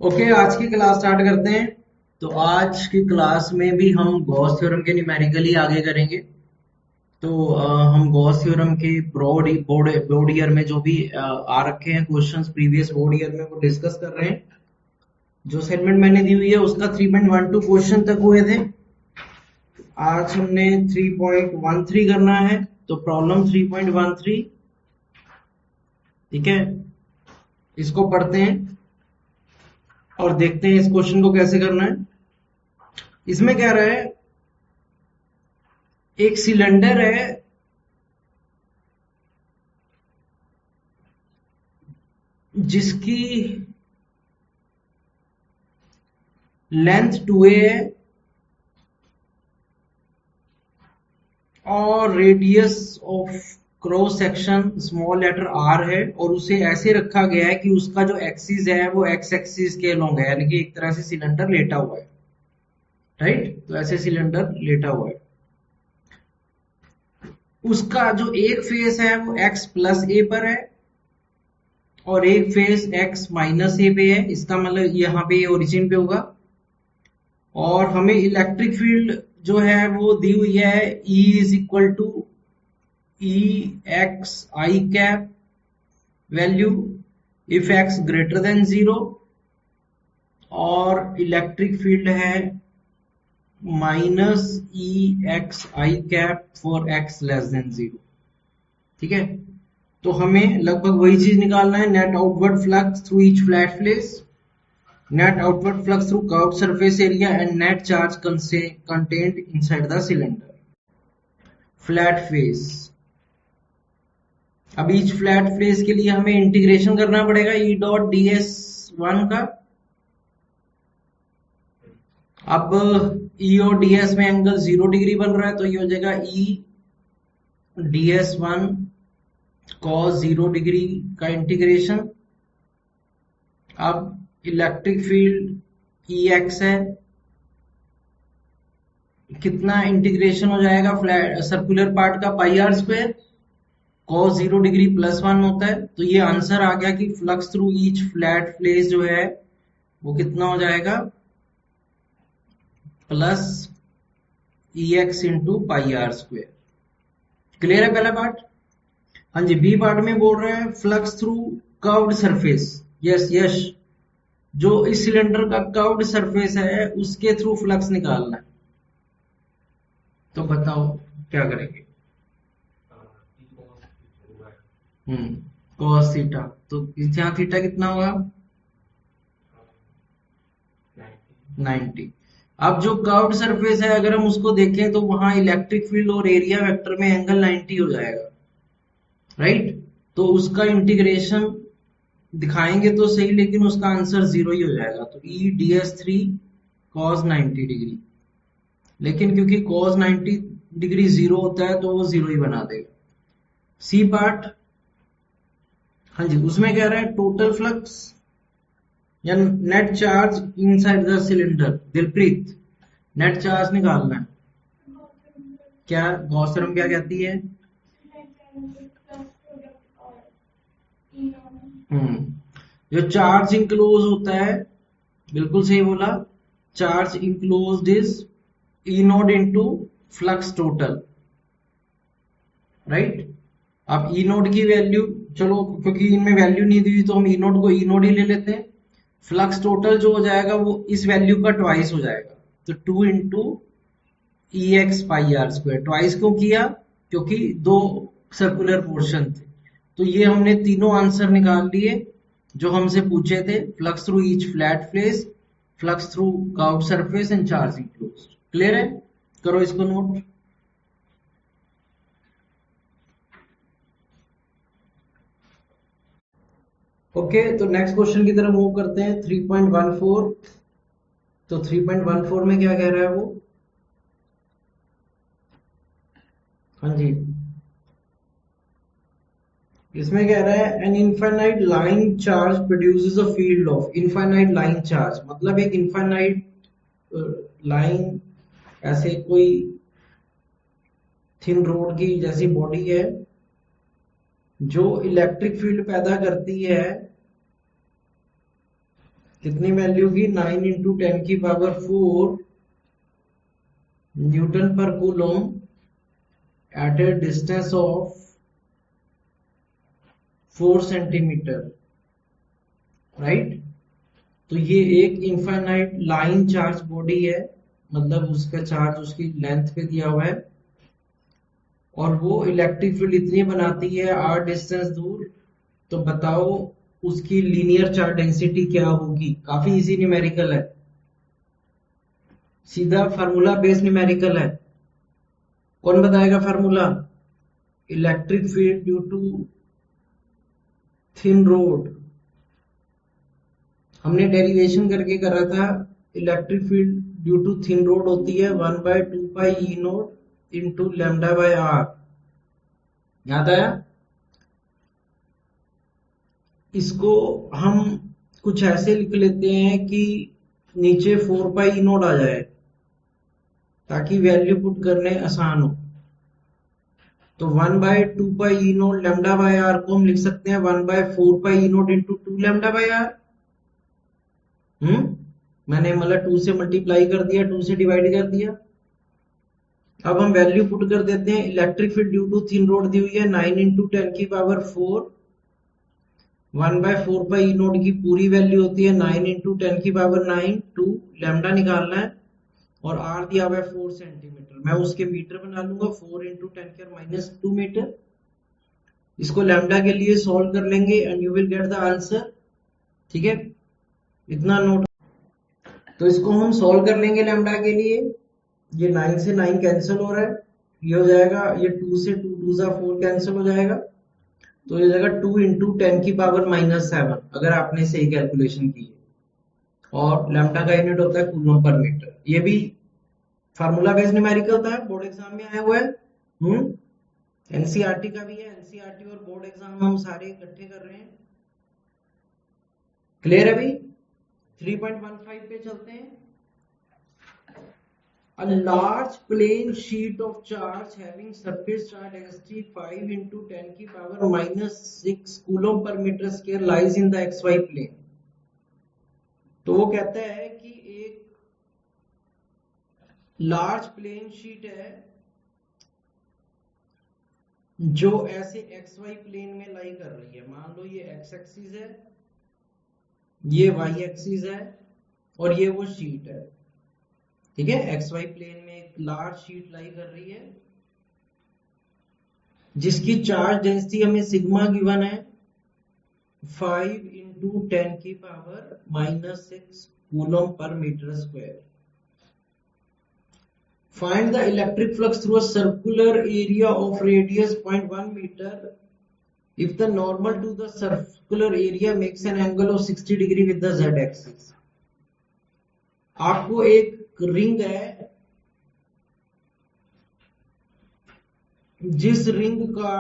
Okay, आज की class start करते हैं। तो आज की क्लास में भी हम गॉस थ्योरम के न्यूमेरिकली आगे करेंगे। तो हम गॉस थ्योरम के ब्रॉड बोर्ड बोर्ड ईयर में जो भी आ रखे हैं क्वेश्चंस प्रीवियस बोर्ड ईयर में वो डिस्कस कर रहे हैं। जो असाइनमेंट मैंने दी हुई है उसका 3.12 क्वेश्चन तक हुए थे। आज हमने 3.13 करना है। तो प्रॉब्लम 3.13, ठीक है, इसको पढ़ते हैं और देखते हैं इस क्वेश्चन को कैसे करना है। इसमें कह रहा है एक सिलेंडर है जिसकी लेंथ 2a है और radius of cross section small letter r है, और उसे ऐसे रखा गया है कि उसका जो एक्सिस है वो एक्स एक्सिस के अलोंग है, यानी कि एक तरह से सिलेंडर लेटा हुआ है। राइट, तो ऐसे सिलेंडर लेटा हुआ है। उसका जो एक फेस है वो x प्लस ए पर है और एक फेस x माइनस ए पे है। इसका मतलब यहाँ पे ओरिजिन पे होगा। और हमें इलेक्ट्रिक फील्ड जो है वो दी हुई है E is equal to E X I cap value if x greater than 0, और इलेक्ट्रिक फील्ड है minus E X I cap for x less than 0। ठीक है, तो हमें लगभग वही चीज निकालना है। Net outward flux through each flat place, net outward flux through curved surface area and net charge contained inside the cylinder. Flat face. अब ईच फ्लैट फेस के लिए हमें इंटीग्रेशन करना पड़ेगा E dot D S one का। अब E और D S में एंगल 0 डिग्री बन रहा है, तो ये हो जाएगा E D S one cos 0 degree का इंटीग्रेशन। अब इलेक्ट्रिक फील्ड ई एक्स है, कितना इंटीग्रेशन हो जाएगा फ्लैट सर्कुलर पार्ट का, pi are square cos 0 degree plus 1 होता है। तो ये आंसर आ गया कि flux through each flat place जो है वो कितना हो जाएगा, plus E X into pi are square. Clear है पहला पार्ट? हाँ जी, बी पार्ट में बोल रहे हैं flux through curved surface. Yes yes, जो इस सिलेंडर का कर्व्ड सरफेस है उसके थ्रू फ्लक्स निकालना है। तो बताओ क्या करेंगे? कॉस थीटा, तो यहाँ थीटा कितना होगा? 90। अब जो कर्व्ड सरफेस है अगर हम उसको देखें तो वहां इलेक्ट्रिक फील्ड और एरिया वेक्टर में एंगल 90 हो जाएगा। राइट, तो उसका इंटीग्रेशन दिखाएंगे तो सही, लेकिन उसका आंसर 0 ही हो जाएगा। तो ई D S three cos 90 degree, लेकिन क्योंकि कॉस 90 डिग्री 0 होता है तो वो 0 ही बना देगा। सी पार्ट, हाँ जी, उसमें कह रहा है टोटल फ्लक्स या net charge inside the cylinder. Dilpreet, net charge निकालना है। क्या गॉस थ्योरम क्या कहती है? जो चार्ज इंक्लोज होता है, बिल्कुल सही बोला, charge enclosed is E node into flux total. Right, अब ई नोड की वैल्यू, चलो क्योंकि इनमें वैल्यू नहीं दी तो हम ई नोड को ई नोड ही ले लेते हैं। फ्लक्स टोटल जो हो जाएगा वो इस वैल्यू का ट्वाइस हो जाएगा, तो 2 into E X pi are square. Twice क्यों किया? क्योंकि दो सर्कुलर पोर्शन थे। तो ये हमने तीनों आंसर निकाल लिए जो हमसे पूछे थे। Flux through each flat place, flux through curved surface and charge enclosed. Clear है? करो इसको नोट। ओके, तो नेक्स्ट क्वेश्चन की तरफ मूव करते हैं। 3.14। तो 3.14 में क्या कह रहा है वो? हाँ जी, इसमें कह रहा है an infinite line charge produces a field of. Infinite line charge मतलब एक इनफाइनाइट लाइन, ऐसे कोई थिन रोड की जैसी बॉडी है जो इलेक्ट्रिक फील्ड पैदा करती है कितनी वैल्यू की 9 इंटू 10⁴ न्यूटन पर coulomb at a distance of 4 centimetre, right. तो ये एक इनफाइनाइट लाइन चार्ज बॉडी है, मतलब उसका चार्ज उसकी लेंथ पे दिया हुआ है, और वो इलेक्ट्रिक फील्ड इतनी बनाती है r डिस्टेंस दूर। तो बताओ उसकी लीनियर चार्ज डेंसिटी क्या होगी। काफी इजी न्यूमेरिकल है, सीधा फार्मूला बेस्ड न्यूमेरिकल है। कौन बताएगा formula? Electric field due to thin rod, हमने डेरिवेशन करके करा था। Electric field due to thin rod होती है 1/2π E0 इंटू λ/r। याद आया? इसको हम कुछ ऐसे लिख लेते हैं कि नीचे 4π E0 आ जाए, ताकि वैल्यू पुट करने आसान हो। तो 1/2π E0 λ/r को हम लिख सकते हैं 1/4π E0 इंटू 2 λ/r। मैंने मतलब 2 से मल्टीप्लाई कर दिया, 2 से डिवाइड कर दिया। अब हम वैल्यू पुट कर देते हैं। Electric field due to thin rod दी हुई है 9 इंटू 10⁴ 1/4π E0 की पूरी वैल्यू होती है 9 इंटू 10⁹ 2 लैम्डा निकालना है, और r दिया हुआ है 4 सेंटीमीटर। मैं उसके मीटर बना लूंगा, 4 इंटू 10⁻² मीटर। इसको लैम्डा के लिए सॉल्व कर लेंगे and you will get the answer. ठीक है, इतना नोट। तो इसको हम सॉल्व कर लेंगे लैम्डा के लिए। ये 9 से 9 कैंसिल हो रहा है, ये हो जाएगा, ये 2 से 2 2 जा 4 कैंसिल हो जाएगा। तो ये जाएगा 2 इंटू 10⁻⁻7 अगर आपने सही कैलकुलेशन की है। और लैम्डा का यूनिट होता है कूलम पर मीटर। ये भी फार्मूला बेस्ड न्यूमेरिकल था, बोर्ड एग्जाम में आया हुआ है। एनसीईआरटी का भी है, एनसीईआरटी और बोर्ड एग्जाम हम सारे इकट्ठे कर रहे हैं। क्लियर है भाई? 3.15 पे चलते हैं। A large plane sheet of charge having surface charge density 5 into 10⁻⁻6 coulomb per meter square lies in the xy plane। तो वो कहता है कि एक लार्ज प्लेन शीट है जो ऐसे एक्स वाई प्लेन में लाई कर रही है। मान लो ये एक्स एक्सिस है, ये वाई एक्सिस है, और ये वो शीट है। ठीक है, एक्स वाई प्लेन में एक लार्ज शीट लाई कर रही है जिसकी चार्ज डेंसिटी हमें सिग्मा गिवन है 5 इंटू 10⁻⁻6 कूलम पर metre square. Find the electric flux through a circular area of radius 0.1 meter if the normal to the circular area makes an angle of 60 degree with the z axis। आपको एक ring है, जिस ring का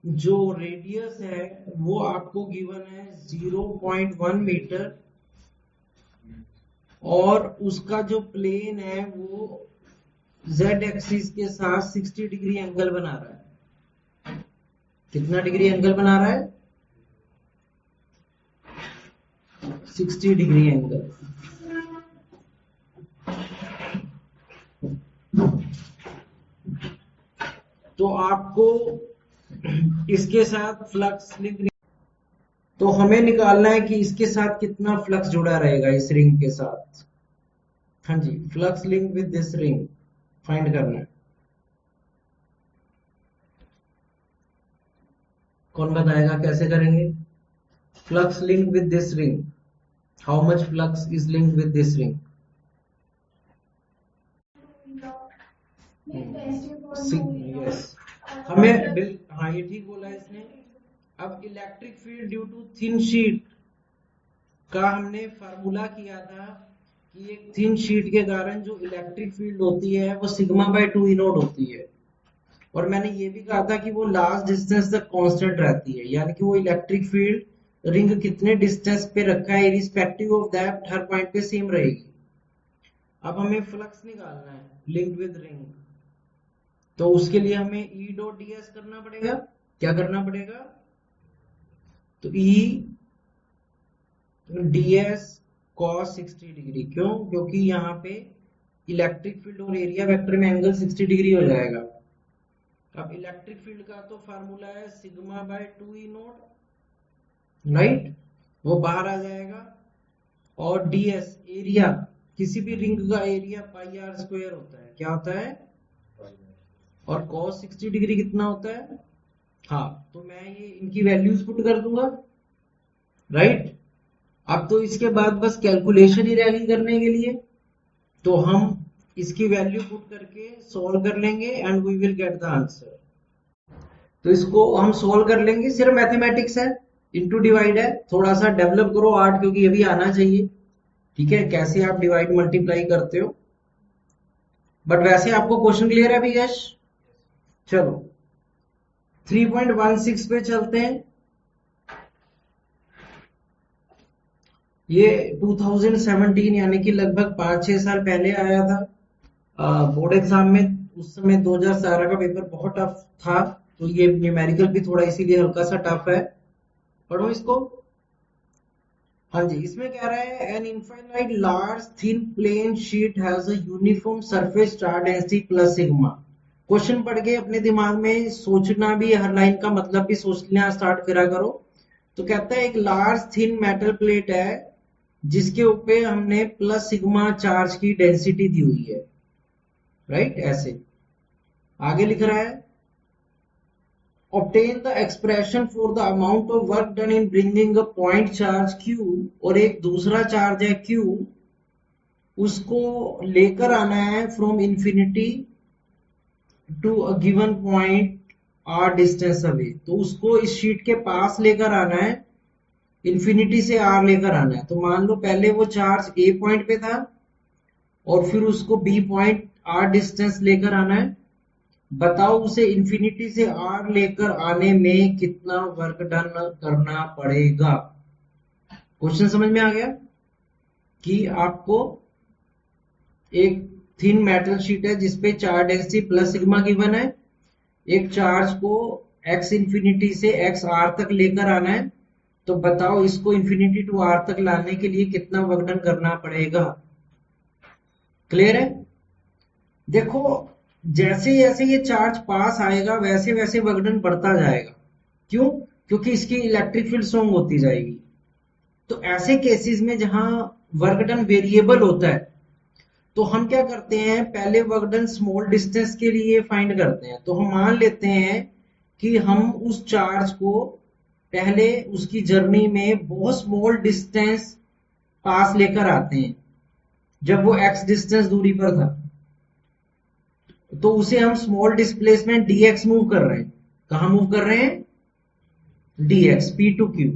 जो radius है वो आपको given है 0.1 मीटर, और उसका जो प्लेन है वो z एक्सिस के साथ 60 डिग्री एंगल बना रहा है। कितना डिग्री एंगल बना रहा है? 60 डिग्री एंगल। तो आपको इसके साथ फ्लक्स लिंक, तो हमें निकालना है कि इसके साथ कितना फ्लक्स जुड़ा रहेगा इस रिंग के साथ। हाँ जी, flux link with this ring find करना है। कौन बताएगा कैसे करेंगे? Flux link with this ring, how much flux is linked with this ring? Yes, हमें हाँ ये ठीक बोला इसने। अब electric field due to thin sheet का हमने फार्मूला किया था कि एक थिन शीट के कारण जो इलेक्ट्रिक फील्ड होती है वो σ/2 E0 होती है। और मैंने ये भी कहा था कि वो लास्ट डिस्टेंस तक कांस्टेंट रहती है, यानी कि वो इलेक्ट्रिक फील्ड रिंग कितने डिस्टेंस पे रखा है irrespective of that her point पे सेम रहेगी। अब हमें फ्लक्स निकालना है लिंक्ड विद रिंग, तो उसके लिए हमें E.ds करना पड़ेगा। क्या करना पड़ेगा? तो E ds cos 60 डिग्री। क्यों? क्योंकि यहाँ पे इलेक्ट्रिक फील्ड और एरिया वेक्टर में एंगल 60 डिग्री हो जाएगा। अब इलेक्ट्रिक फील्ड का तो फार्मूला है sigma by 2 E note, right, वो बाहर आ जाएगा। और ds एरिया, किसी भी रिंग का एरिया पाई आर स्क्वायर होता है। क्या होता है? और cos 60 डिग्री कितना होता है? हाँ, तो मैं ये इनकी वैल्यूज पुट कर दूंगा, राइट। अब तो इसके बाद बस कैलकुलेशन ही रहेगी करने के लिए, तो हम इसकी वैल्यू पुट करके सॉल्व कर लेंगे and we will get the answer. तो इसको हम सॉल्व कर लेंगे, सिर्फ मैथमेटिक्स है, इनटू डिवाइड है। थोड़ा सा डेवलप करो आर्ट, क्योंकि ये भी आना चाहिए, ठीक है, कैसे आप डिवाइड मल्टीप्लाई करते हो। बट वैसे आपको क्वेश्चन क्लियर है अभी यश? चलो 3.16 पे चलते हैं। ये 2017 यानी कि लगभग 5-6 साल पहले आया था बोर्ड एग्जाम में। उस समय 2017 का पेपर बहुत टफ था, तो ये न्यूमेरिकल भी थोड़ा इसीलिए हल्का सा टफ है। पढ़ो इसको। हाँ जी, इसमें कह रहा है an infinite large thin plane sheet has a uniform surface charge density plus sigma. Question पढ़ के अपने दिमाग में सोचना भी, हर लाइन का मतलब भी सोचना स्टार्ट करा करो। तो कहता है एक लार्ज थिन मेटल प्लेट है जिसके ऊपर हमने प्लस सिग्मा चार्ज की डेंसिटी दी हुई है, राइट। ऐसे आगे लिख रहा है obtain the expression for the amount of work done in bringing a point charge q, और एक दूसरा चार्ज है q, उसको लेकर आना है from infinity to a given point r distance away. तो उसको इस शीट के पास लेकर आना है, इंफिनिटी से r लेकर आना है। तो मान लो पहले वो चार्ज a पॉइंट पे था और फिर उसको b पॉइंट r डिस्टेंस लेकर आना है। बताओ उसे इंफिनिटी से r लेकर आने में कितना वर्क डन करना पड़ेगा। क्वेश्चन समझ में आ गया कि आपको एक थिन मेटल शीट है जिसपे charge density plus sigma given है, एक चार्ज को x इंफिनिटी से x r तक लेकर आना है। तो बताओ इसको इंफिनिटी टू r तक लाने के लिए कितना वर्क डन करना पड़ेगा। क्लियर है? देखो जैसे जैसे ये चार्ज पास आएगा वैसे वैसे वर्क डन बढ़ता जाएगा। क्यों? क्योंकि इसकी इलेक्ट्रिक फील्ड स्ट्रांग होती जाएगी। तो ऐसे केसेस में जहां वर्क डन वेरिएबल होता है, तो हम क्या करते हैं, पहले वर्क डन स्मॉल डिस्टेंस के लिए फाइंड करते हैं। तो हम मान लेते हैं कि हम उस चार्ज को पहले उसकी जर्नी में बहुत स्मॉल डिस्टेंस पास लेकर आते हैं, जब वो x डिस्टेंस दूरी पर था, तो उसे हम स्मॉल डिस्प्लेसमेंट dx मूव कर रहे हैं। कहां मूव कर रहे हैं? dx, p to q।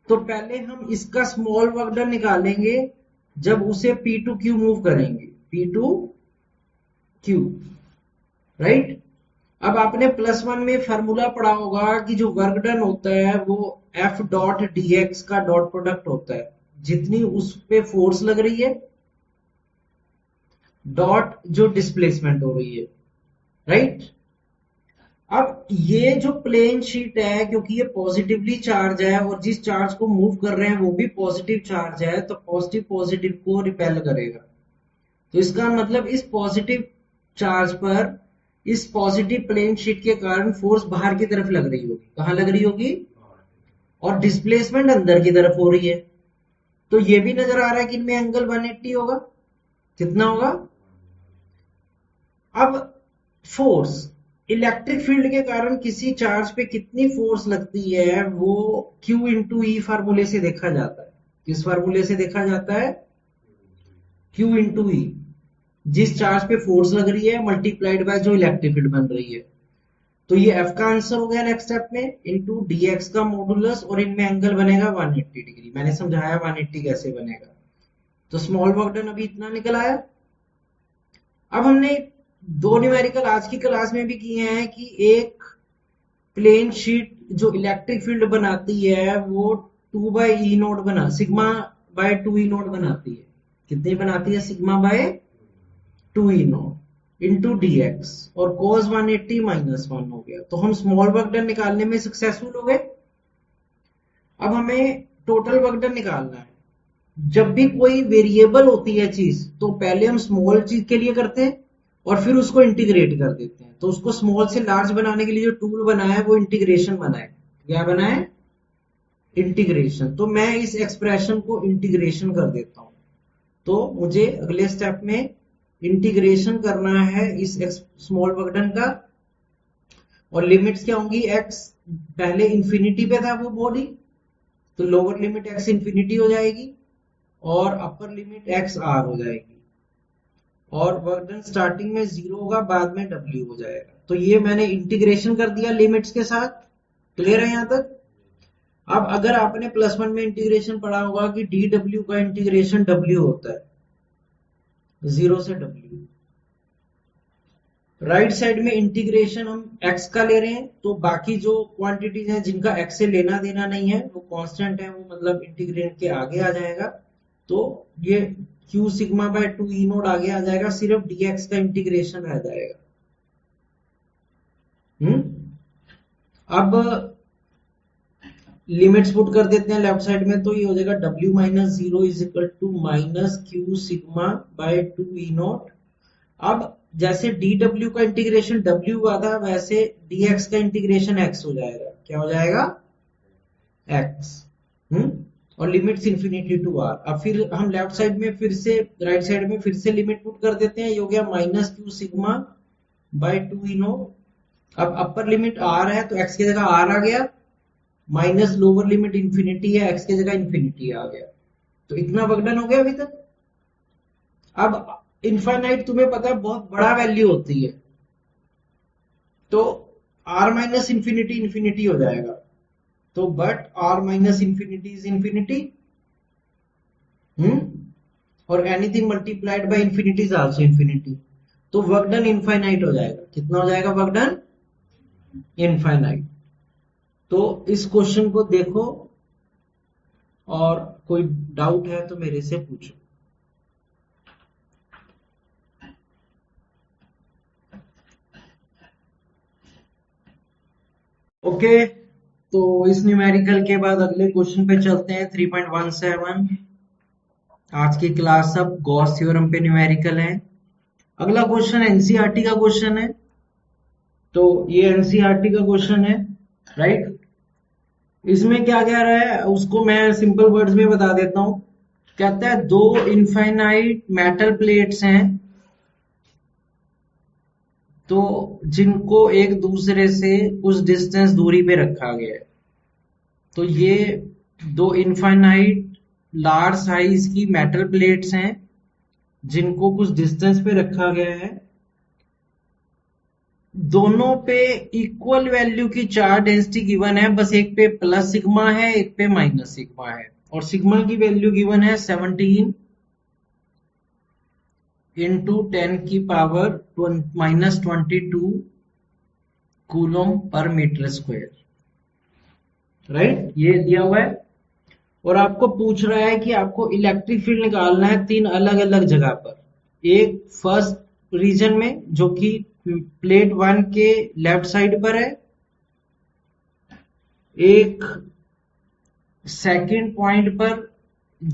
तो पहले हम इसका स्मॉल वर्क डन निकालेंगे जब उसे p टू q मूव करेंगे, p टू q, राइट। अब आपने +1 में फार्मूला पढ़ा होगा कि जो वर्क डन होता है वो f डॉट dx का डॉट प्रोडक्ट होता है, जितनी उस पे फोर्स लग रही है डॉट जो डिस्प्लेसमेंट हो रही है, राइट। अब ये जो प्लेन शीट है, क्योंकि ये पॉजिटिवली चार्ज है और जिस चार्ज को मूव कर रहे हैं वो भी पॉजिटिव चार्ज है, तो पॉजिटिव पॉजिटिव को रिपेल करेगा। तो इसका मतलब इस पॉजिटिव चार्ज पर इस पॉजिटिव प्लेन शीट के कारण फोर्स बाहर की तरफ लग रही होगी। कहां लग रही होगी? और डिस्प्लेसमेंट अंदर की तरफ हो रही है। तो ये भी नजर आ रहा है कि इनमें एंगल 180 होगा। कितना होगा? अब फोर्स, इलेक्ट्रिक फील्ड के कारण किसी चार्ज पे कितनी फोर्स लगती है वो Q इंटू ई फार्मूले से देखा जाता है। किस फार्मूले से देखा जाता है? Q इंटू ई। जिस चार्ज पे फोर्स लग रही है मल्टीप्लाइड बाय जो इलेक्ट्रिक फील्ड बन रही है। तो ये F का आंसर हो गया नेक्स्ट स्टेप में, इंटू dx का मॉडुलस, और इनमें एंगल बनेगा 180 डिग्री। मैंने समझाया 180 कैसे बनेगा। तो स्मॉल वर्क डन अभी इतना निकल आया। अब हमने दो न्यूमेरिकल आज की क्लास में भी किए हैं कि एक प्लेन शीट जो इलेक्ट्रिक फील्ड बनाती है वो 2 बाई ई नोट बना सिग्मा बाय 2 ई नोट बनाती है। कितनी बनाती है? Sigma by 2 E note into dx, और cos 180 -1 हो गया। तो हम स्मॉल वर्क डन निकालने में सक्सेसफुल हो गए। अब हमें टोटल वर्क डन निकालना है। जब भी कोई वेरिएबल होती है चीज, तो पहले हम स्मॉल चीज के लिए करते हैं और फिर उसको इंटीग्रेट कर देते हैं। तो उसको स्मॉल से लार्ज बनाने के लिए जो टूल बनाया है वो इंटीग्रेशन बनाए। क्या बनाए? इंटीग्रेशन। तो मैं इस एक्सप्रेशन को इंटीग्रेशन कर देता हूं। तो मुझे अगले स्टेप में इंटीग्रेशन करना है इस स्मॉल वर्क डन का। और लिमिट्स क्या होंगी? एक्स पहले इंफिनिटी पे था वो बॉडी, तो लोअर लिमिट एक्स इंफिनिटी हो जाएगी और अपर लिमिट एक्स आर हो जाएगी। और वर्क डन स्टार्टिंग में 0 होगा, बाद में W हो जाएगा। तो ये मैंने इंटीग्रेशन कर दिया लिमिट्स के साथ। क्लियर है यहां तक? अब अगर आपने +1 में इंटीग्रेशन पढ़ा होगा कि dw का इंटीग्रेशन W होता है, 0 से W। राइट साइड में इंटीग्रेशन हम x का ले रहे हैं, तो बाकी जो क्वांटिटीज हैं जिनका x से लेना देना नहीं है वो कांस्टेंट है, वो मतलब इंटीग्रेंट के आगे आ जाएगा। तो ये q sigma by 2 E note आगे आ जाएगा, सिर्फ dx का इंटीग्रेशन रह जाएगा। अब लिमिट्स पुट कर देते हैं लेफ्ट साइड में, तो ये हो जाएगा w minus 0 is equal to minus Q sigma by 2 E naught. अब जैसे dw का इंटीग्रेशन w हुआ था, वैसे dx का इंटीग्रेशन x हो जाएगा। क्या हो जाएगा? x। और लिमिट्स इंफिनिटी टू r। अब फिर हम लेफ्ट साइड में फिर से, राइट साइड में फिर से लिमिट पुट कर देते हैं। ये हो गया minus Q sigma by 2 E naught. अब अपर लिमिट r है तो x की जगह r आ गया, माइनस लोअर लिमिट इंफिनिटी है, x की जगह इंफिनिटी आ गया। तो इतना वर्क डन हो गया अभी तक। अब इनफाइनाइट तुम्हें पता है बहुत बड़ा वैल्यू होती है, तो r माइनस इंफिनिटी इंफिनिटी हो जाएगा। तो but r minus infinity is infinity, और anything multiplied by infinity is also infinity. तो वर्क डन इनफाइनाइट हो जाएगा। कितना हो जाएगा वर्क डन? इनफाइनाइट। तो इस क्वेश्चन को देखो और कोई डाउट है तो मेरे से पूछो। ओके, तो इस न्यूमेरिकल के बाद अगले क्वेश्चन पे चलते हैं। 3.17 आज की क्लास सब गॉस थ्योरम पे न्यूमेरिकल है। अगला क्वेश्चन एनसीईआरटी का क्वेश्चन है। तो ये एनसीईआरटी का क्वेश्चन है, राइट। इसमें क्या कह रहा है उसको मैं सिंपल वर्ड्स में बता देता हूं। कहता है दो इनफाइनाइट मेटल प्लेट्स हैं, तो जिनको एक दूसरे से कुछ डिस्टेंस दूरी पे रखा गया है। तो ये दो इनफाइनाइट लार्ज साइज की मेटल प्लेट्स हैं जिनको कुछ डिस्टेंस पे रखा गया है। दोनों पे इक्वल वैल्यू की चार्ज डेंसिटी गिवन है, बस एक पे प्लस सिग्मा है एक पे माइनस सिग्मा है। और सिग्मा की वैल्यू गिवन है 17 इंटू 10 की पावर -22 कूलोम पर मीटर स्क्वायर, राइट। ये दिया हुआ है और आपको पूछ रहा है कि आपको इलेक्ट्रिक फील्ड निकालना है 3 अलग अलग जगह पर। एक फर्स्ट रीजन में जो कि प्लेट 1 के लेफ्ट साइड पर है, एक सेकंड पॉइंट पर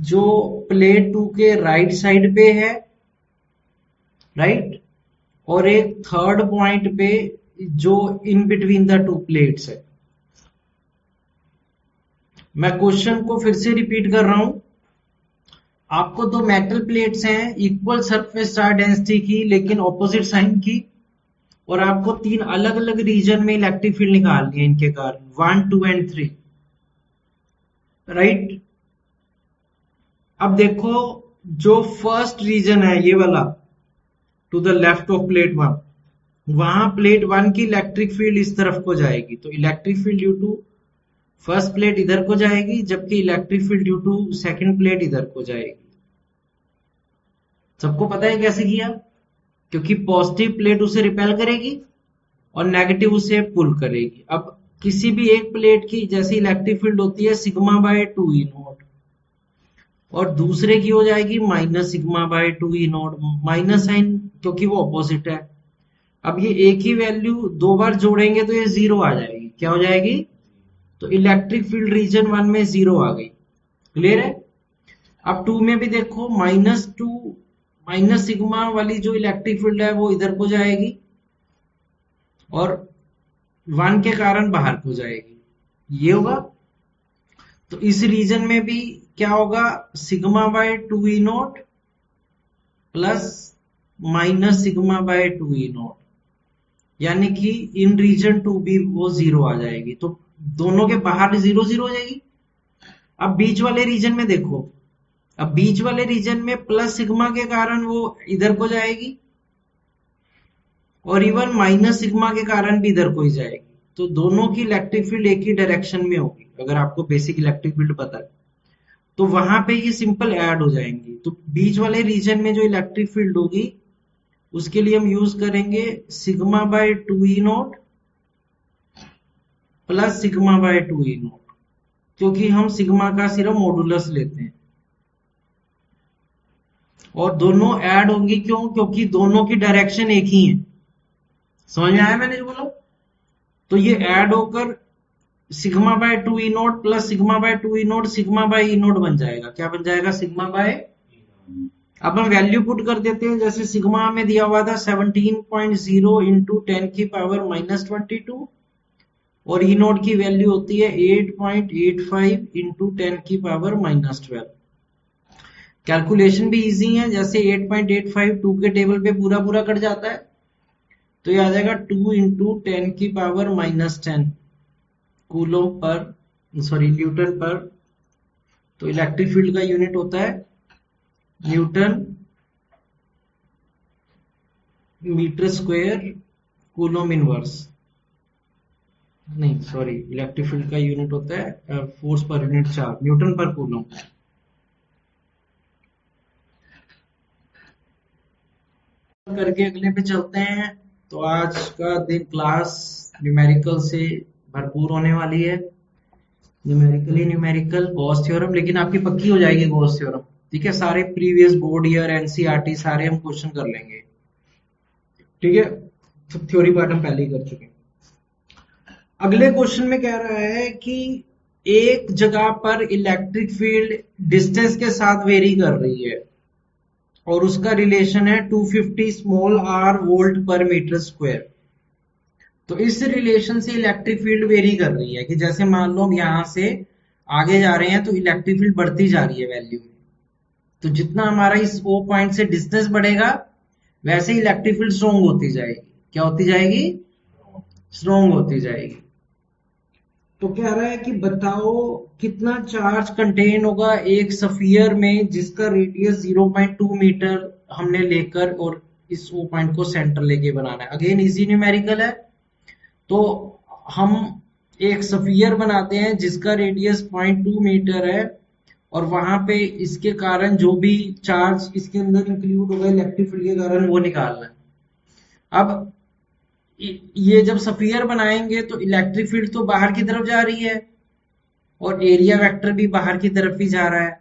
जो प्लेट 2 के राइट साइड पे है, राइट, और एक थर्ड पॉइंट पे जो इन बिटवीन द 2 प्लेट्स है। मैं क्वेश्चन को फिर से रिपीट कर रहा हूं। आपको दो मेटल प्लेट्स हैं इक्वल सरफेस चार्ज डेंसिटी की लेकिन ऑपोजिट साइन की, और आपको 3 अलग अलग रीजन में इलेक्ट्रिक फील्ड निकालनी है इनके कारण 1, 2 एंड 3, राइट। अब देखो जो फर्स्ट रीजन है ये वाला to the left of plate 1, वहां प्लेट 1 की इलेक्ट्रिक फील्ड इस तरफ को जाएगी, तो electric field due to first plate इधर को जाएगी, जबकि electric field due to second plate इधर को जाएगी। सबको पता है कैसे किया? क्योंकि पॉजिटिव प्लेट उसे रिपेल करेगी और नेगेटिव उसे पुल करेगी। अब किसी भी एक प्लेट की जैसी इलेक्ट्रिक फील्ड होती है सिग्मा बाय 2 ई नॉट, और दूसरे की हो जाएगी minus sigma by 2 E naught, minus sign क्योंकि वो ऑपोजिट है। अब ये एक ही वैल्यू 2 बार जोड़ेंगे तो ये 0 आ जाएगी। क्या हो जाएगी? तो इलेक्ट्रिक फील्ड रीजन 1 में 0 आ गई। क्लियर है? अब 2 में भी देखो -2 माइनस सिग्मा वाली जो इलेक्ट्रिक फील्ड है वो इधर को जाएगी और 1 के कारण बाहर को जाएगी, ये होगा। तो इस रीजन में भी क्या होगा, sigma by 2 E note plus minus sigma by 2 E note, यानी कि इन रीजन 2 भी वो 0 आ जाएगी। तो दोनों के बाहर 0 0 हो जाएगी। अब बीच वाले रीजन में देखो, अब बीच वाले रीजन में प्लस सिग्मा के कारण वो इधर को जाएगी और इवन माइनस सिग्मा के कारण भी इधर को ही जाएगी। तो दोनों की इलेक्ट्रिक फील्ड एक ही डायरेक्शन में होगी, अगर आपको बेसिक इलेक्ट्रिक फील्ड पता है तो वहां पे ये सिंपल ऐड हो जाएंगी। तो बीच वाले रीजन में जो इलेक्ट्रिक फील्ड होगी उसके लिए हम यूज करेंगे sigma by 2 E note plus sigma by 2 E note, क्योंकि हम सिग्मा का सिर्फ मॉडुलस लेते हैं। और दोनों ऐड होंगी क्यों? क्योंकि दोनों की डायरेक्शन एक ही है। समझ में आया मैंने जो बोला? तो ये ऐड होकर sigma by 2 E note plus sigma by 2 E note sigma bye E note बन जाएगा। क्या बन जाएगा? Sigma bye. अब हम वैल्यू पुट कर देते हैं, जैसे सिग्मा में दिया हुआ था 17.0 इंटू 10 की पावर -22 और ई नोट की वैल्यू होती है 8.85 इंटू 10 की पावर -12। कैलकुलेशन भी इजी है, जैसे 8.85 2 के टेबल पे पूरा पूरा कट जाता है, तो ये आ जाएगा 2 इंटू 10 की पावर -10 कूलोम पर, सॉरी न्यूटन पर। तो इलेक्ट्रिक फील्ड का यूनिट होता है Newton metre square coulomb inverse, नहीं सॉरी, इलेक्ट्रिक फील्ड का यूनिट होता है force per unit charge, Newton पर कूलोम। करके अगले पे चलते हैं। तो आज का दिन क्लास न्यूमेरिकल से भरपूर होने वाली है। न्यूमेरिकल ही न्यूमेरिकल, गॉस थ्योरम, लेकिन आपकी पक्की हो जाएगी गॉस थ्योरम, ठीक है। सारे प्रीवियस बोर्ड ईयर एनसीईआरटी सारे हम क्वेश्चन कर लेंगे, ठीक है। तो थ्योरी पार्ट हम पहले ही कर चुके हैं। अगले क्वेश्चन में कह रहा है कि एक जगह पर इलेक्ट्रिक फील्ड डिस्टेंस के साथ वेरी कर रही है और उसका रिलेशन है 250 स्मॉल आर वोल्ट पर मीटर स्क्वायर। तो इस रिलेशन से इलेक्ट्रिक फील्ड वेरी कर रही है कि जैसे मान लो हम यहां से आगे जा रहे हैं तो इलेक्ट्रिक फील्ड बढ़ती जा रही है वैल्यू में। तो जितना हमारा इस ओ पॉइंट से डिस्टेंस बढ़ेगा वैसे ही इलेक्ट्रिक फील्ड स्ट्रॉन्ग होती जाएगी। क्या होती जाएगी? स्ट्रॉन्ग होती जाएगी। तो कह रहा है कि बताओ कितना चार्ज कंटेन होगा एक स्फीयर में जिसका रेडियस 0.2 मीटर हमने लेकर और इस ओ पॉइंट को सेंटर लेके बनाना है। अगेन इजी न्यूमेरिकल है। तो हम एक स्फीयर बनाते हैं जिसका रेडियस 0.2 मीटर है और वहां पे इसके कारण जो भी चार्ज इसके अंदर इंक्लूड होगा इलेक्ट्रिक फील्ड के कारण वो निकालना है। अब ये जब स्फीयर बनाएंगे तो इलेक्ट्रिक फील्ड तो बाहर की तरफ जा रही है और एरिया वेक्टर भी बाहर की तरफ ही जा रहा है।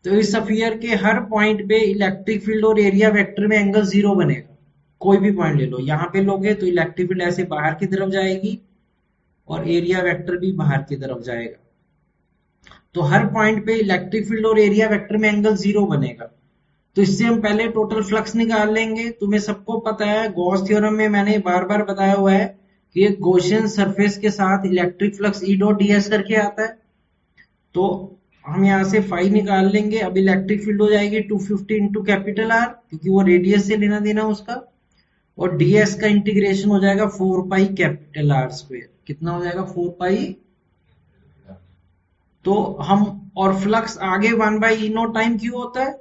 तो इस स्फीयर के हर पॉइंट पे इलेक्ट्रिक फील्ड और एरिया वेक्टर में एंगल 0 बनेगा। कोई भी पॉइंट ले लो, यहाँ पे लोगे तो इलेक्ट्रिक फील्ड ऐसे बाहर की तरफ जाएगी और एरिया वेक्टर भी बाहर की तरफ जाएगा। तो हर पॉइंट पे इलेक्ट्रिक फील्ड और एरिया वेक्टर में एंगल 0 बनेगा। तो इससे हम पहले टोटल फ्लक्स निकाल लेंगे। तुम्हें सबको पता है गॉस थ्योरम में मैंने बार बार बताया हुआ है कि एक गॉसियन सरफेस के साथ electric flux E dot ds करके आता है। तो हम यहाँ से फाई निकाल लेंगे। अब इलेक्ट्रिक फील्ड हो जाएगी 250 इंटू कैपिटल आर, क्योंकि वो रेडियस से लेना देना उसका, और ds का इंटीग्रेशन हो जाएगा 4 पाई कैपिटल आर स्क्वायर। कितना हो जाएगा? 4 पाई। तो हम, और फ्लक्स आगे 1 by E note time Q होता है,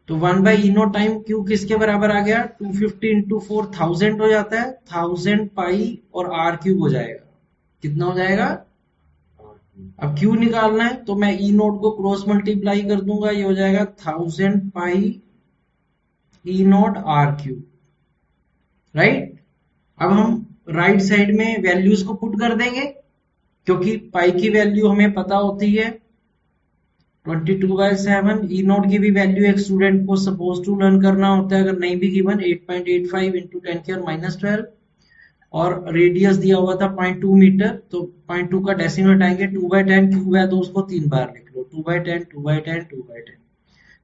तो 1 by E note time Q किसके बराबर आ गया? 250 इंटू 4 1000 हो जाता है, 1000 पाई और आर क्यूब हो जाएगा। कितना हो जाएगा? अब क्यू निकालना है तो मैं ई नोट को क्रॉस मल्टीप्लाई कर दूंगा, ये हो जाएगा 1000 पाई ई नोट आर क्यूब, राइट। अब हम राइट साइड में वैल्यूज को पुट कर देंगे क्योंकि पाई की वैल्यू हमें पता होती है 22/7। ई नोट की भी वैल्यू एक स्टूडेंट को सपोज टू लर्न करना होता है, अगर नहीं भी गिवन 8.85 इंटू 10 की और -12। और रेडियस दिया हुआ था 0.2 मीटर, तो 0.2 का डेसिमल हटाएंगे, 2/10 क्यूब है तो उसको 3 बार लिख लो, 2/10 2/10 2/10।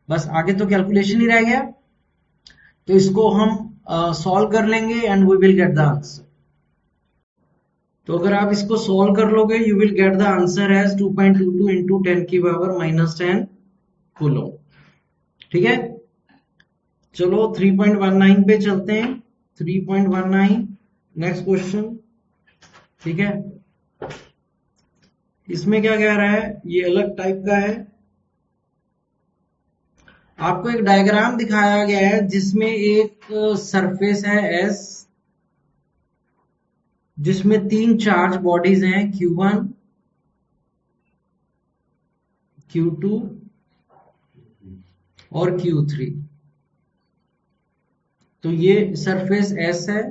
बस आगे तो कैलकुलेशन ही रह गया, तो इसको हम सॉल्व कर लेंगे and we will get the answer. तो अगर आप इसको सॉल्व कर लोगे you will get the answer as 2.22 into 10⁻⁻10 coulomb. ठीक है, चलो 3.19 पे चलते हैं। 3.19 नेक्स्ट क्वेश्चन। ठीक है, इसमें क्या कह रहा है, ये अलग टाइप का है। आपको एक डायग्राम दिखाया गया है जिसमें एक सरफेस है एस, जिसमें 3 चार्ज बॉडीज हैं Q1 Q2 और Q3। तो ये सरफेस एस है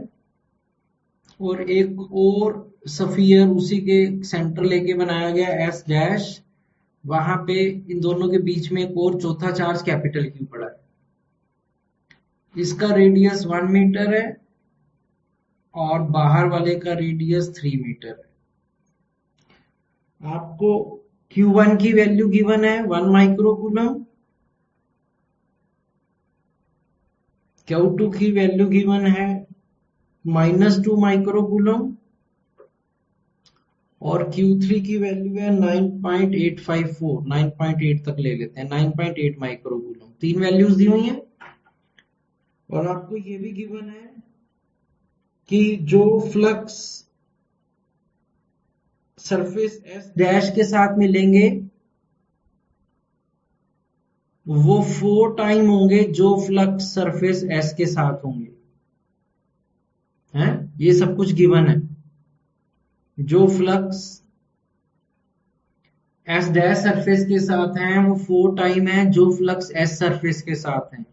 और एक और सफियर उसी के सेंटर लेके बनाया गया एस डैश, वहां पे इन दोनों के बीच में एक और चौथा चार्ज कैपिटल क्यू पड़ा है। इसका रेडियस 1 मीटर है और बाहर वाले का रेडियस 3 मीटर है। आपको Q1 की वैल्यू गिवन है 1 माइक्रोकूलम, Q2 की वैल्यू गिवन है -2 माइक्रोकूलम और Q3 की वैल्यू है 9.854, 9.8 तक ले लेते हैं, 9.8 माइक्रोकूलम। 3 वैल्यूज दी हुई हैं और आपको ये भी गिवन है कि जो फ्लक्स सरफेस एस डैश के साथ मिलेंगे वो 4 टाइम होंगे जो फ्लक्स सरफेस एस के साथ होंगे। हैं, ये सब कुछ गिवन है। जो फ्लक्स एस डैश सरफेस के साथ हैं वो 4 टाइम है जो फ्लक्स एस सरफेस के साथ हैं।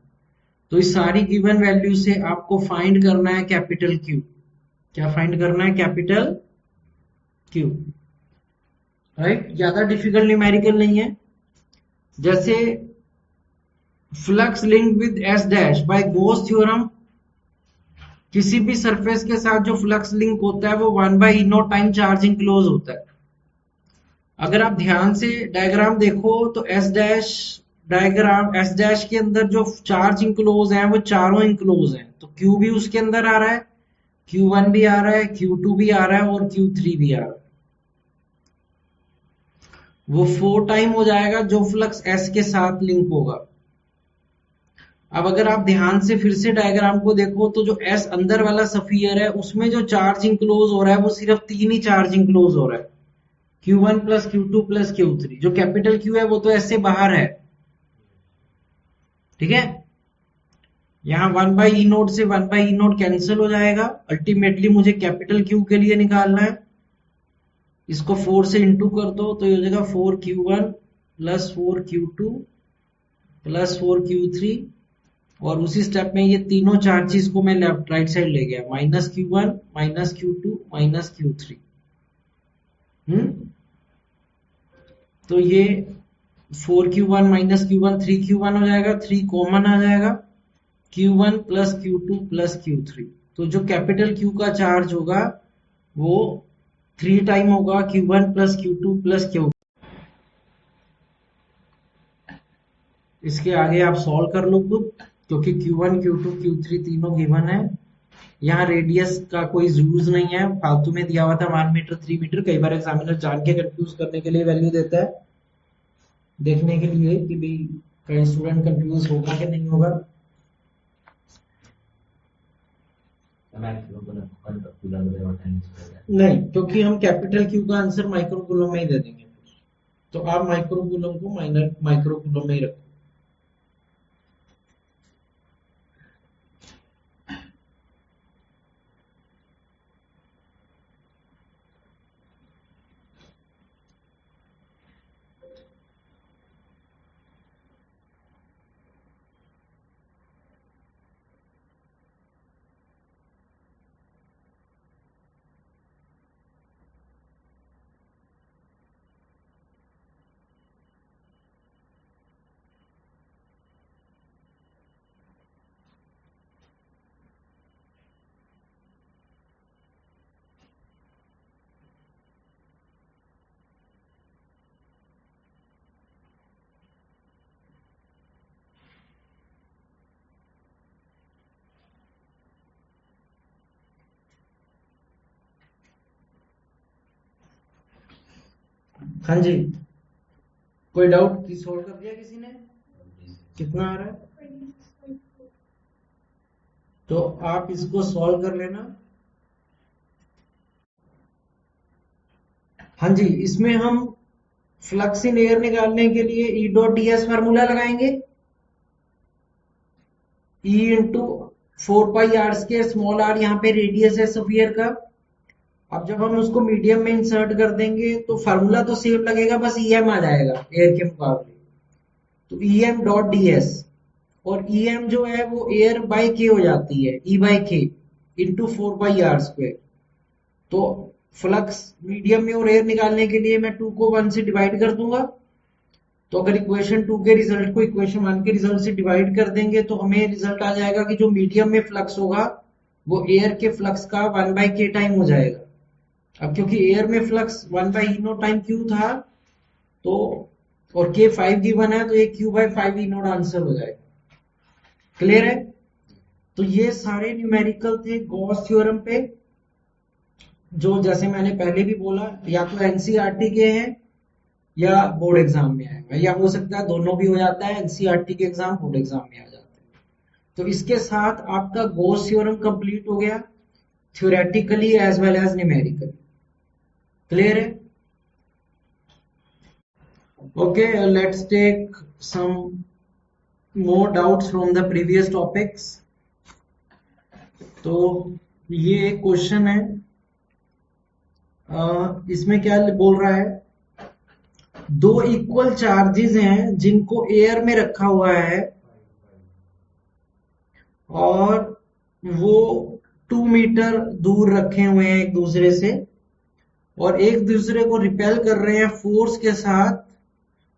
तो इस सारी गिवन वैल्यू से आपको फाइंड करना है कैपिटल क्यू। क्या फाइंड करना है? Capital Q. राइट, ज्यादा डिफिकल्ट न्यूमेरिकल नहीं है। जैसे flux link with S dash by goes theorem, किसी भी सरफेस के साथ जो फ्लक्स लिंक होता है वो 1/E0 टाइम चार्ज इनक्लोज होता है। अगर आप ध्यान से डायग्राम देखो तो S dash diagram, S dash के अंदर जो चार्ज इंक्लोज है वो चारों इंक्लोज हैं, तो क्यू भी उसके अंदर आ रहा है, Q1 भी आ रहा है, Q2 भी आ रहा है और Q3 भी आ रहा है। वो 4 टाइम हो जाएगा जो फ्लक्स एस के साथ लिंक होगा। अब अगर आप ध्यान से फिर से डायग्राम को देखो तो जो एस अंदर वाला सफियर है उसमें जो चार्ज इंक्लोज हो रहा है वो सिर्फ 3 ही चार्ज इंक्लोज हो रहा है, Q1 plus Q2 plus Q3। जो कैपिटल Q है वो तो एस से बाहर है। ठीक है, यहाँ 1/E0 से 1/E0 कैंसिल हो जाएगा। अल्टीमेटली मुझे कैपिटल Q के लिए निकालना है। इसको 4 से इंटू कर दो तो ये हो जाएगा 4Q1 plus 4Q2 plus 4Q3, और उसी स्टेप में ये तीनों चार्जेस को मैं लेफ्ट राइट साइड ले गया, -Q1 -Q2 -Q3। तो ये 4Q1 -Q1 3Q1 हो जाएगा, 3 कॉमन आ जाएगा, Q1 plus Q2 plus Q3। तो जो कैपिटल Q का चार्ज होगा वो 3 टाइम होगा Q1 plus Q2 plus Q। इसके आगे आप सॉल्व कर लो खुद, क्योंकि Q1 Q2 Q3 तीनों गिवन है। यहाँ रेडियस का कोई यूज नहीं है, फालतू में दिया हुआ था 1 मीटर 3 मीटर। कई बार एग्जामिनर जान के कंफ्यूज करने के लिए वैल्यू देता है, देखने के लिए कि भाई कहीं स्टूडेंट कंफ्यूज होगा कि नहीं होगा। नहीं, क्योंकि हम कैपिटल क्यू का आंसर माइक्रोकूलम में ही दे देंगे, तो आप माइक्रोकूलम को माइक्रोकूलम में ही रखो। हाँ जी, कोई डाउट की सॉल्व कर दिया किसी ने? कितना आ रहा है? तो आप इसको सॉल्व कर लेना। हाँ जी, इसमें हम फ्लक्स इन एयर निकालने के लिए E dot D S formula लगाएंगे। E into 4 pi are square, small r यहाँ पे रेडियस है स्फीयर का। अब जब हम उसको मीडियम में इंसर्ट कर देंगे तो फार्मूला तो सेम लगेगा, बस ई एम आ जाएगा एयर के मुकाबले। तो E M dot D S, और ई एम जो है वो एयर बाई के हो जाती है, ई बाई के इंटू 4 पाई आर स्क्वायर। तो फ्लक्स मीडियम में और एयर निकालने के लिए मैं 2 को 1 से डिवाइड कर दूंगा। तो अगर इक्वेशन 2 के रिजल्ट को इक्वेशन 1 के रिजल्ट से डिवाइड कर देंगे तो हमें रिजल्ट आ जाएगा कि जो मीडियम में फ्लक्स होगा वो एयर के फ्लक्स का 1 बाई के टाइम हो जाएगा। अब क्योंकि एयर में flux 1 by E note time Q था, तो और के 5 गिवन है, तो ये Q by 5 E note answer हो जाएगा। क्लियर है? तो ये सारे न्यूमेरिकल थे गॉस थ्योरम पे, जो जैसे मैंने पहले भी बोला या तो एनसीईआरटी के हैं या बोर्ड एग्जाम में आएगा, या हो सकता है दोनों भी हो जाता है, एनसीईआरटी के एग्जाम बोर्ड एग्जाम में आ जाते हैं। तो इसके साथ आपका गॉस थ्योरम कंप्लीट हो गया, theoretically as well as numerically. Clear है? Okay, let's take some more doubts from the previous topics. तो ये एक क्वेश्चन है, इसमें क्या बोल रहा है, दो इक्वल चार्जेस हैं जिनको एयर में रखा हुआ है और वो 2 मीटर दूर रखे हुए हैं एक दूसरे से, और एक दूसरे को रिपेल कर रहे हैं फोर्स के साथ,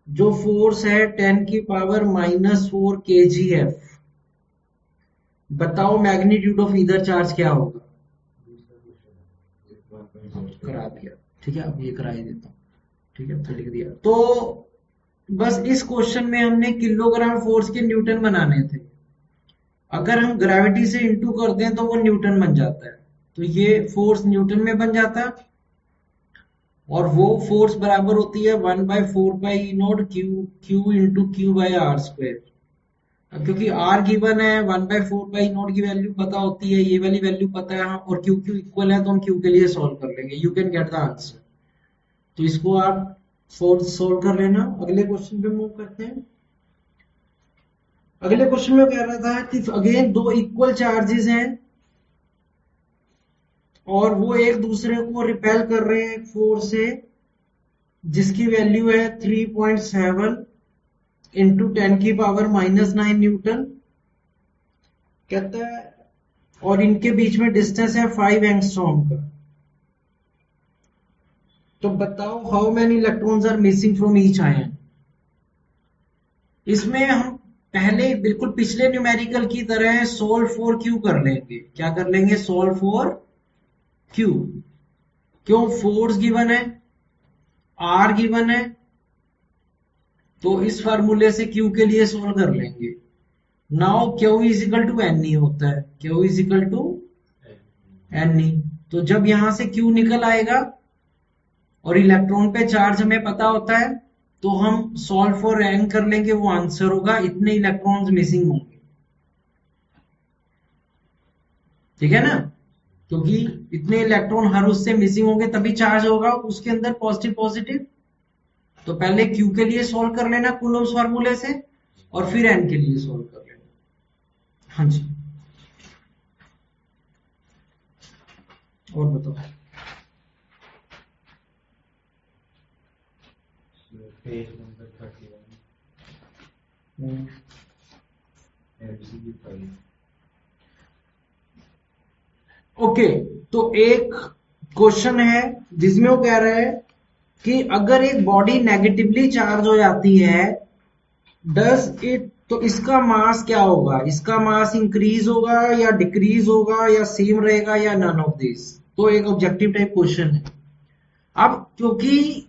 जो फोर्स है 10 की पावर -4 kgf। बताओ मैग्नीट्यूड ऑफ ईदर चार्ज क्या होगा? करा दिया, ठीक है, अब ये करा ही देता हूं, ठीक है, तो लिख दिया। तो बस इस क्वेश्चन में हमने किलोग्राम फोर्स के न्यूटन बनाने थे। अगर हम ग्रेविटी से इंटू कर दें तो वो न्यूटन बन जाता है, तो ये फोर्स न्यूटन में बन जाता है, और वो फोर्स बराबर होती है 1/4 pi q q into q by r square. अब क्योंकि आर गिवन है, 1/4 पाई की वैल्यू पता होती है, ये वाली वैल्यू पता है, और क्यू क्यू इक्वल है, तो हम क्यू के लिए सॉल्व कर लेंगे, you can get the answer. तो इसको आप फोर्स सोल्व कर लेना। अगले क्वेश्चन पे मूव करते हैं। अगले क्वेश्चन में कह रहा था कि अगेन दो इक्वल चार्जेस हैं और वो एक दूसरे को रिपेल कर रहे हैं फोर्स से, जिसकी वैल्यू है 3.7 इंटू 10 की पावर -9 न्यूटन। कहता है और इनके बीच में डिस्टेंस है 5 एंगस्ट्रॉम का। तो बताओ how many electrons are missing from each ion. इसमें हम पहले बिल्कुल पिछले न्यूमेरिकल की तरह सोल्व फॉर क्यू कर लेंगे। क्या कर लेंगे? Solve for Q. क्यों? फोर्स गिवन है, आर गिवन है, तो इस फार्मूले से क्यू के लिए सोल्व कर लेंगे। Now Q is equal to N E होता है, Q is equal to N E. तो जब यहां से क्यू निकल आएगा और इलेक्ट्रॉन पे चार्ज हमें पता होता है, तो हम सॉल्व फॉर एन कर लेंगे, वो आंसर होगा इतने इलेक्ट्रॉन्स मिसिंग होंगे। ठीक है ना? क्योंकि इतने इलेक्ट्रॉन हर उससे मिसिंग होंगे तभी चार्ज होगा उसके अंदर पॉजिटिव पॉजिटिव। तो पहले क्यू के लिए सॉल्व कर लेना कूलम्स फार्मूले से, और फिर एन के लिए सॉल्व कर लेना। हाँ जी, और बताओ। Page number 31 MCQ 5। ओके, तो एक क्वेश्चन है जिसमें वो कह रहा है कि अगर एक बॉडी नेगेटिवली चार्ज हो जाती है, डज इट, तो इसका मास क्या होगा? इसका मास इंक्रीज होगा या डिक्रीज होगा या सेम रहेगा या नन ऑफ दिस? तो एक ऑब्जेक्टिव टाइप क्वेश्चन है। अब क्योंकि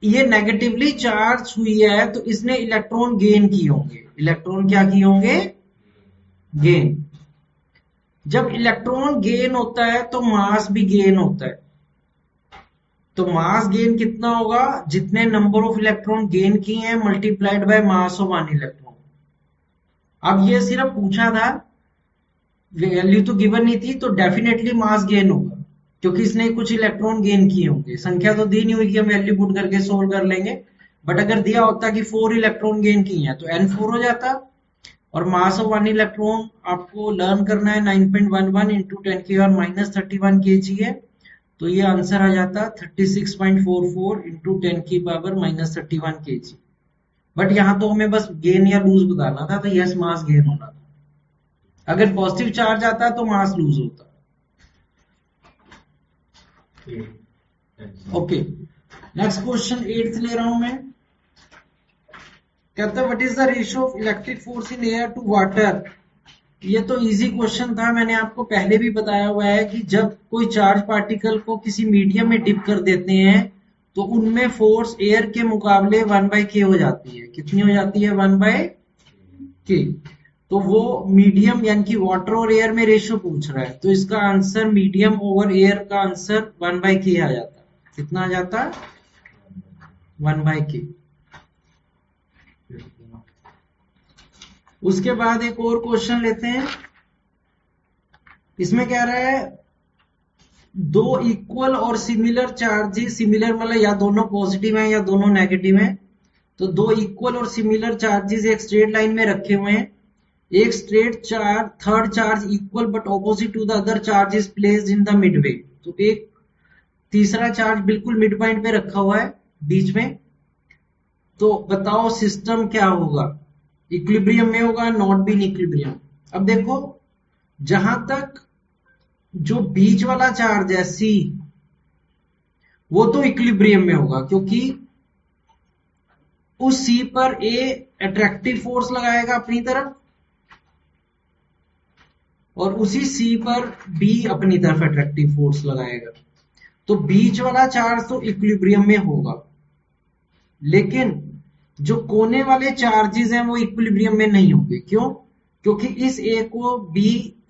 ये नेगेटिवली चार्ज हुई है तो इसने इलेक्ट्रॉन गेन किए होंगे। इलेक्ट्रॉन क्या किए होंगे? गेन। जब इलेक्ट्रॉन गेन होता है तो मास भी गेन होता है। तो मास गेन कितना होगा, जितने नंबर ऑफ इलेक्ट्रॉन गेन किए हैं multiplied by mass of one electron. अब ये सिर्फ पूछा था, वैल्यू तो गिवन नहीं थी, तो डेफिनेटली मास गेन होगा क्योंकि इसने कुछ इलेक्ट्रॉन गेन किए होंगे। संख्या तो दी नहीं हुई कि हम वैल्यू पुट करके सोल्व कर लेंगे, बट अगर दिया होता कि 4 इलेक्ट्रॉन गेन किए हैं तो n4 हो जाता। और मास ऑफ वन इलेक्ट्रॉन आपको लर्न करना है 9.11 इंटू 10⁻³ kg है, तो ये आंसर आ जाता 36.44 इंटू 10⁻³ kg। बट यहाँ तो हमें बस गेन या लूज बताना था, तो यस मास गेन होना था। अगर पॉजिटिव चार्ज आता तो मास लूज होता। ओके, नेक्स्ट क्वेश्चन 8th ले रहा हूं मैं। कहता है what is the ratio of electric force in air to water. ये तो इजी क्वेश्चन था, मैंने आपको पहले भी बताया हुआ है कि जब कोई चार्ज पार्टिकल को किसी मीडियम में डिप कर देते हैं तो उनमें फोर्स एयर के मुकाबले 1/k हो जाती है। कितनी हो जाती है? 1/k। तो वो मीडियम यानी कि वाटर और एयर में रेशियो पूछ रहा है, तो इसका आंसर मीडियम ओवर एयर का आंसर 1/k आ जाता है। कितना आ जाता है? 1/k। उसके बाद एक और क्वेश्चन लेते हैं। इसमें कह रहा है दो इक्वल और सिमिलर चार्जेस, सिमिलर मतलब या दोनों पॉजिटिव हैं या दोनों नेगेटिव हैं, तो दो इक्वल और सिमिलर चार्जेस एक स्ट्रेट लाइन में रखे हुए हैं। एक straight charge, third charge equal but opposite to the other charge is placed in the midway. तो एक तीसरा चार्ज बिल्कुल मिड पॉइंट पे रखा हुआ है बीच में। तो बताओ सिस्टम क्या होगा? इक्विलिब्रियम में होगा, नॉट बी इन इक्विलिब्रियम। अब देखो, जहां तक जो बीच वाला चार्ज है C, वो तो इक्विलिब्रियम में होगा क्योंकि उस C पर A अट्रैक्टिव फोर्स लगाएगा अपनी तरफ और उसी C पर B अपनी तरफ अट्रैक्टिव फोर्स लगाएगा। तो बीच वाला चार्ज तो इक्विलिब्रियम में होगा, लेकिन जो कोने वाले चार्जेस हैं वो इक्विलिब्रियम में नहीं होंगे। क्यों? क्योंकि इस A को B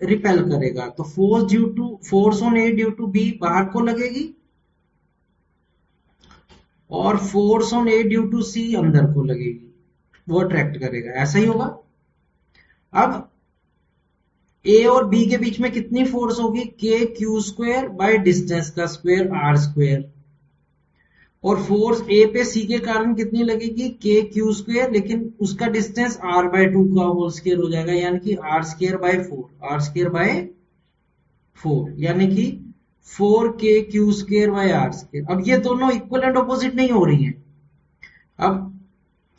रिपेल करेगा, तो force on A due to B बाहर को लगेगी और force on A due to C अंदर को लगेगी, वो अट्रैक्ट करेगा। ऐसा ही होगा। अब A और B के बीच में कितनी फोर्स होगी? KQ² बाय डिस्टेंस का स्क्वायर R²। और फोर्स A पे C के कारण कितनी लगेगी? KQ², लेकिन उसका डिस्टेंस R/2 का होल स्क्वायर हो जाएगा, यानी कि R²/4 यानी कि 4KQ²/R²। अब ये दोनों इक्वल एंड ऑपोजिट नहीं हो रही हैं। अब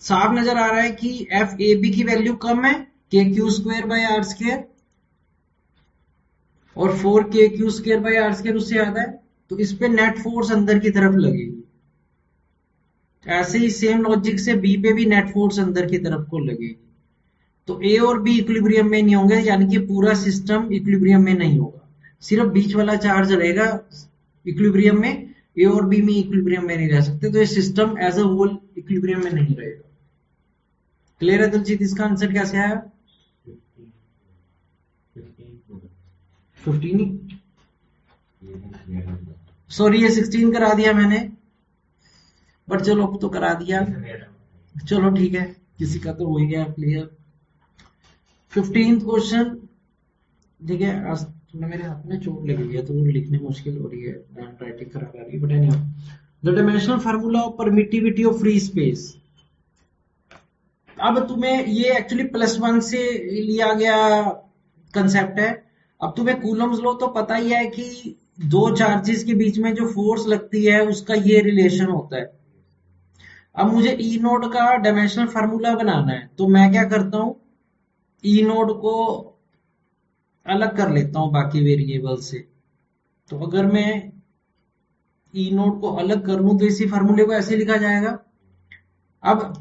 साफ नजर आ रहा है कि FAB की वैल्यू कम है KQ²/R² और 4KQ²/R² उससे ज्यादा है, तो इस पे नेट फोर्स अंदर की तरफ लगेगी। ऐसे ही सेम लॉजिक से B पे भी नेट फोर्स अंदर की तरफ को लगेगी। तो A और B इक्विलिब्रियम में नहीं होंगे, यानी कि पूरा सिस्टम इक्विलिब्रियम में नहीं होगा, सिर्फ बीच वाला चार्ज रहेगा इक्विलिब्रियम में। A और B में इक्विलिब्रियम में नहीं रह सकते, तो ये system as a whole equilibrium में नहीं रहेगा। क्लियर है दिलजीत? इसका आंसर कैसे आया? 15। सॉरी, ये 16 करा दिया मैंने, बट चलो अब तो करा दिया। चलो ठीक है, किसी का तो हो ही गया क्लियर। 15th question. ठीक है, आज थोड़ा मेरे हाथ में चोट लगी है तो लिखने मुश्किल हो रही है, राइटिंग खराब आ रही है, but anyway the dimensional formula of permittivity of free space. अब तुम्हें ये एक्चुअली +1 से लिया गया कंसेप्ट है। अब तुम्हें कूलम्स लॉ तो पता ही है कि दो चार्जेस के बीच में जो फोर्स लगती है उसका ये रिलेशन होता है। अब मुझे ई नोड का डायमेंशनल फार्मूला बनाना है, तो मैं क्या करता हूं, ई नोड को अलग कर लेता हूं बाकी वेरिएबल से। तो अगर मैं ई नोड को अलग कर लूं तो इसी फार्मूले को ऐसे लिखा जाएगा। अब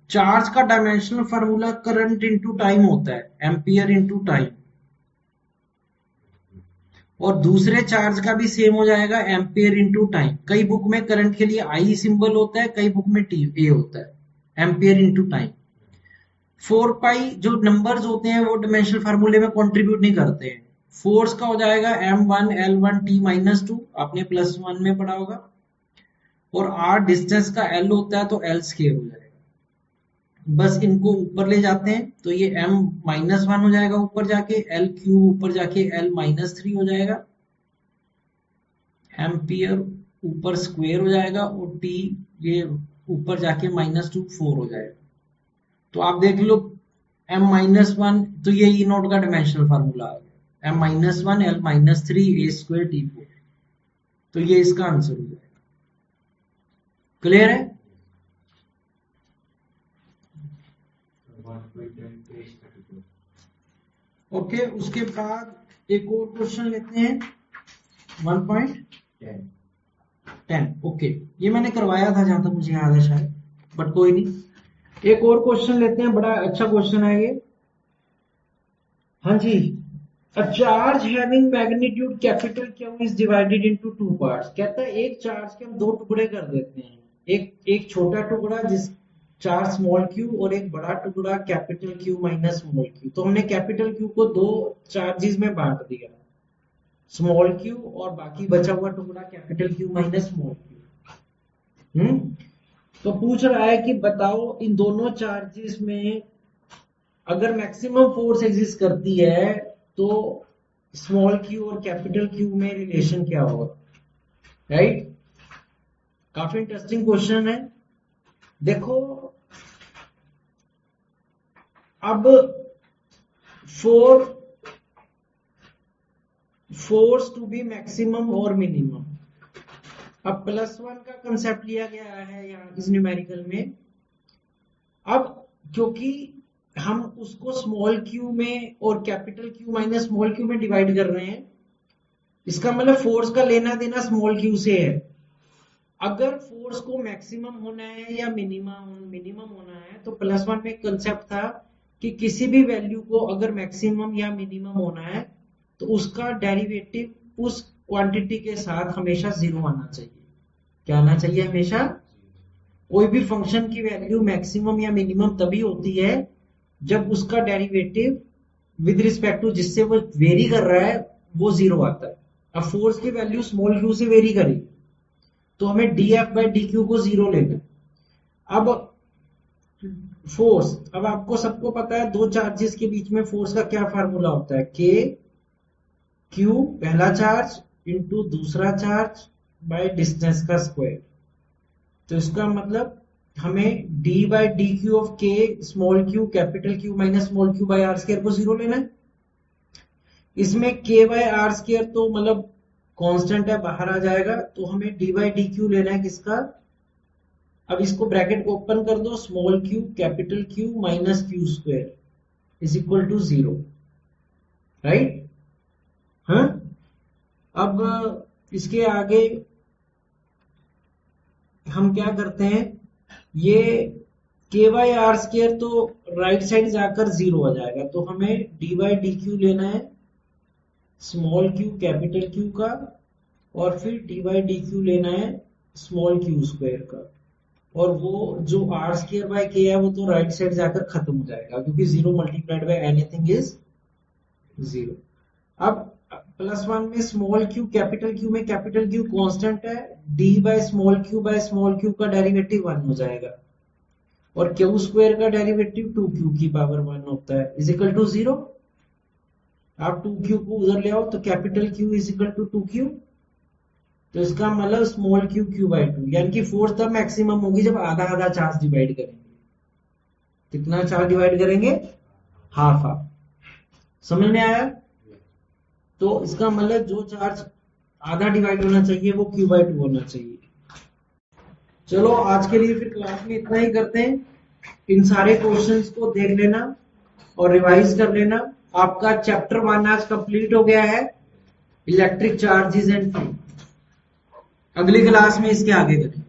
चार्ज का dimensional formula current into time होता है, एम्पियर इनटू टाइम। और दूसरे चार्ज का भी सेम हो जाएगा, एम्पियर इनटू टाइम। कई बुक में करंट के लिए आई सिंबल होता है, कई बुक में टी होता है, एम्पियर इनटू टाइम। 4 पाई जो नंबर्स होते हैं वो डायमेंशनल फार्मूले में कंट्रीब्यूट नहीं करते हैं, फोर्स का हो जाएगा m1l1t-2, आपने +1 में पढ़ा होगा, और r डिस्टेंस का l होता है तो l स्क्वायर हो जाएगा। बस इनको ऊपर ले जाते हैं तो ये m-1 हो जाएगा ऊपर जाके, l क्यूब ऊपर जाके l-3 हो जाएगा, एम्पियर ऊपर स्क्वायर हो जाएगा, और t ये ऊपर जाके -2 4 हो जाएगा। तो आप देख लो m-1, तो ये ई नॉट का डायमेंशनल फार्मूला आ गया, m-1 l-3 a² t4, तो ये इसका आंसर हो जाएगा। क्लियर है? 1.10 पेज 34। ओके, उसके बाद एक और क्वेश्चन लेते हैं 1.10। ओके, ये मैंने करवाया था जहां तक मुझे याद है शायद, बट कोई नहीं। एक और क्वेश्चन लेते हैं, बड़ा अच्छा क्वेश्चन है ये। हाँ जी, a charge having magnitude capital Q is divided into 2 parts. कहता है एक चार्ज के हम 2 टुकड़े कर देते हैं, एक छोटा टुकड़ा जिस चार्ज स्मॉल q, और एक बड़ा टुकड़ा capital Q minus small q। तो हमने कैपिटल Q को 2 चार्जेस में बांट दिया, स्मॉल q और बाकी बचा हुआ टुकड़ा capital Q minus small q। तो पूछ रहा है कि बताओ इन दोनों चार्जेस में अगर मैक्सिमम फोर्स एग्जिस्ट करती है तो स्मॉल q और कैपिटल Q में रिलेशन क्या होगा, राइट? काफी इंटरेस्टिंग क्वेश्चन है। देखो, अब फोर्स टू बी मैक्सिमम और मिनिमम, अब +1 का कंसेप्ट लिया गया है यहाँ इस न्यूमेरिकल में। अब क्योंकि हम उसको स्मॉल q में और capital Q minus small q में डिवाइड कर रहे हैं, इसका मतलब फोर्स का लेना देना स्मॉल q से है। अगर फोर्स को मैक्सिमम होना है या मिनिमम होना है तो +1 में कंसेप्ट था कि किसी भी वैल्यू को अगर मैक्सिमम या मिनिमम होना है तो उसका डेरिवेटिव उस क्वांटिटी के साथ हमेशा 0 आना चाहिए। क्या आना चाहिए? हमेशा। कोई भी फंक्शन की वैल्यू मैक्सिमम या मिनिमम तभी होती है जब उसका डेरिवेटिव विद रिस्पेक्ट टू जिससे वो वेरी कर रहा है वो 0 आता है। अब फोर्स की वैल्यू स्मॉल q से वेरी करेगी तो हमें dF/dq को 0 लेना है। अब फोर्स, अब आपको सबको पता है दो चार्जेस के बीच में फोर्स का क्या फार्मूला होता है, K Q पहला चार्ज इंटू दूसरा चार्ज बाय डिस्टेंस का स्क्वायर। तो इसका मतलब हमें d/dq of K small q capital Q minus small q by r² को 0 लेना है। इसमें K/r² तो मतलब कांस्टेंट है, बाहर आ जाएगा, तो हमें d/dq लेना है किसका। अब इसको ब्रैकेट को ओपन कर दो, small q capital Q minus q² is equal to 0, right? हाँ, अब इसके आगे हम क्या करते हैं, ये K/r² तो राइट साइड जाकर 0 आ जाएगा, तो हमें d/dq लेना है स्मॉल q कैपिटल Q का, और फिर d/dq लेना है स्मॉल q² का, और वो जो r²/k है वो तो राइट साइड जाकर खत्म हो जाएगा क्योंकि 0 मल्टीप्लाइड बाय एनीथिंग इज 0। अब +1 में स्मॉल q कैपिटल Q में कैपिटल Q कांस्टेंट है, d/स्मॉल q का डेरिवेटिव 1 हो जाएगा, और q² का डेरिवेटिव 2q की पावर 1 होता है इज इक्वल टू 0। आप 2q को उधर ले आओ तो capital Q is equal to 2q, तो इसका मतलब स्मॉल q q/2, यानी कि फोर्स तब मैक्सिमम होगी जब आधा आधा चार्ज डिवाइड करेंगे। कितना चार्ज डिवाइड करेंगे? Half half. समझ में आया? तो इसका मतलब जो चार्ज आधा डिवाइड होना चाहिए वो q/2 होना चाहिए। चलो आज के लिए फिर क्लास में इतना ही करते हैं। इन सारे क्वेश्चंस को देख लेना और रिवाइज कर लेना। आपका चैप्टर 1 आज कंप्लीट हो गया है, इलेक्ट्रिक चार्जेस एंड फील्ड। अगली क्लास में इसके आगे करेंगे।